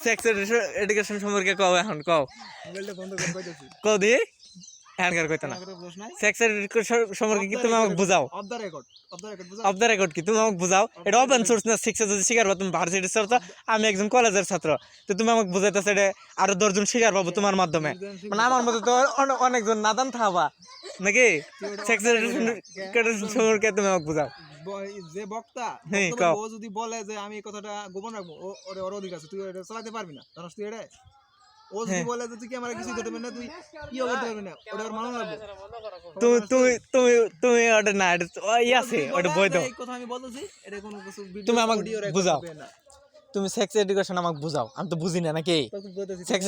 Sex education সম্পর্কে কও এখন কও মোবাইলটা বন্ধ করে কইতেছি কও দি হ্যান্ডকার কইতা না সেক্স এডুকেশন সম্পর্কে কি তুমি আমাকে বুঝাও অফ দ্য রেকর্ড বুঝা অফ দ্য রেকর্ড কি তুমি আমাকে বুঝাও এটা ওপেন সোর্স না শিক্ষা যদি শিখার তুমি ভার্সিটির ছাত্র আমি একজন কলেজের ছাত্র তো তুমি আমাকে বুঝাইতেছো এটা আরো 10 জন শিখার পাবো তোমার মাধ্যমে মানে আমার মতো তো অনেকজন নাদান থাকবা নাকি সেক্স এডুকেশন সম্পর্কে তুমি আমাকে বুঝাও যে বক্তা হ্যাঁ, বক্তব্য কও। ও যদি বলে যে আমি এই কথাটা গোপন রাখবো ওর অধিকার আছে তুই এটা চালাতে পারবি না জানাস তুই এটা ও যদি হ্যাঁ। বলে যে তুই কি আমার কিছু করতে পারবি না তুই কি করতে পারবি না ওটা ওর মানা লাগবে তুমি তুমি তুমি তুমি ওটা না এটা ই আছে ওটা বই দাও এই কথা আমি বলতেছি এটা কোনো কিছু ভিডিও তুমি আমাকে অডিও রেকর্ড বুঝাও। হবে না তুমি সেক্স এডুকেশন আমাকে বুঝাও আমি তো বুঝি না নাকি তো তুই বলতেছিস সেক্স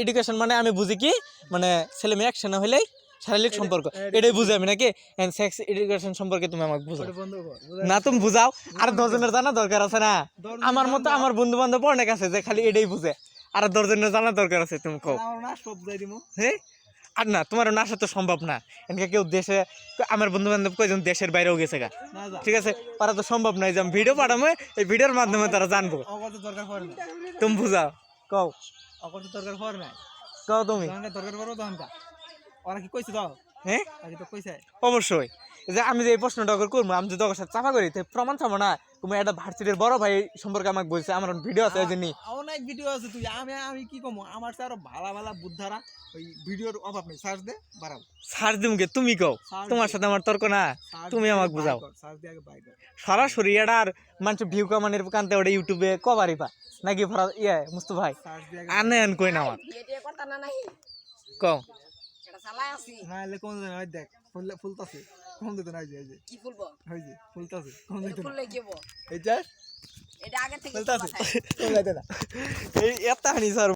এডুকেশন মানে আমি বুঝি কি মানে ছেলে মেয়ে একসাথে হলেই শারীরিক সম্পর্ক এটাই বুঝি আমি নাকি সেক্স এডুকেশন সম্পর্কে তুমি আমাকে বুঝাও ওটা বন্ধ কর না তুমি বুঝাও আর 10 জনের জানা দরকার আছে না আমার মতো আমার বন্ধু বান্ধব অনেক আছে যে খালি এটাই বুঝে আর 10 জনের জানা দরকার আছে তুমি কও আমার না সব বুঝাই দিমু হ্যাঁ আর না তোমার না আসা তো সম্ভব না এনকে কেউ দেশে আমার বন্ধু বান্ধব কয়জন দেশের বাইরেও গেছে গা না যা ঠিক আছে তারা তো সম্ভব নয় যে আমি ভিডিও পাঠাবো এই ভিডিওর মাধ্যমে তারা জানবো অকর তো দরকার পড়ে না তুমি বুঝাও কও অকর তো দরকার পড়ে না কও তুমি তখন দরকার পড়ো তখন কা ওরা কি কইছে দাও হ্যাঁ আগে তো কইছে অবশ্যই যে আমি যে এই প্রশ্নটা করবো আমি যদি ওর সাথে চাপা করি তো প্রমাণ থামো না তুমি একটা ভার্সিটির বড় ভাই সম্পর্কে আমাকে বলছে আমার ভিডিও আছে ওই জন্যই অনেক ভিডিও আছে তুই আমি কি কমু আমার তো আরো ভালো ভালো বুদ্ধারা ওই ভিডিওর অভাব নেই সার্চ দে বাড়াও সার্চ দিমকে তুমি কও Search তোমার দে। সাথে আমার তর্ক না তুমি আমাকে বুঝাও সার্চ দিয়ে আগে বাই কর সরাসরি এটা আর মানুষ ভিউ কামানের কান্তে ওটা ইউটিউবে কবারই পা নাকি মুস্তফা ভাই সার্চ দিয়ে আগে আনে আন কই না আমার ভিডিও করতা না নাই কও এটা চালাই আছি না এলে কোন দিন ওই দেখ ফুলতাছে কোন দিন নাই যে কি ফুলবো ওই যে ফুলতাছে কোন দিন ফুললে কি হবো এই যে এটা আগে থেকে ফুলতাছে বাসায়। কোন দিন না এই এত হানি স্যার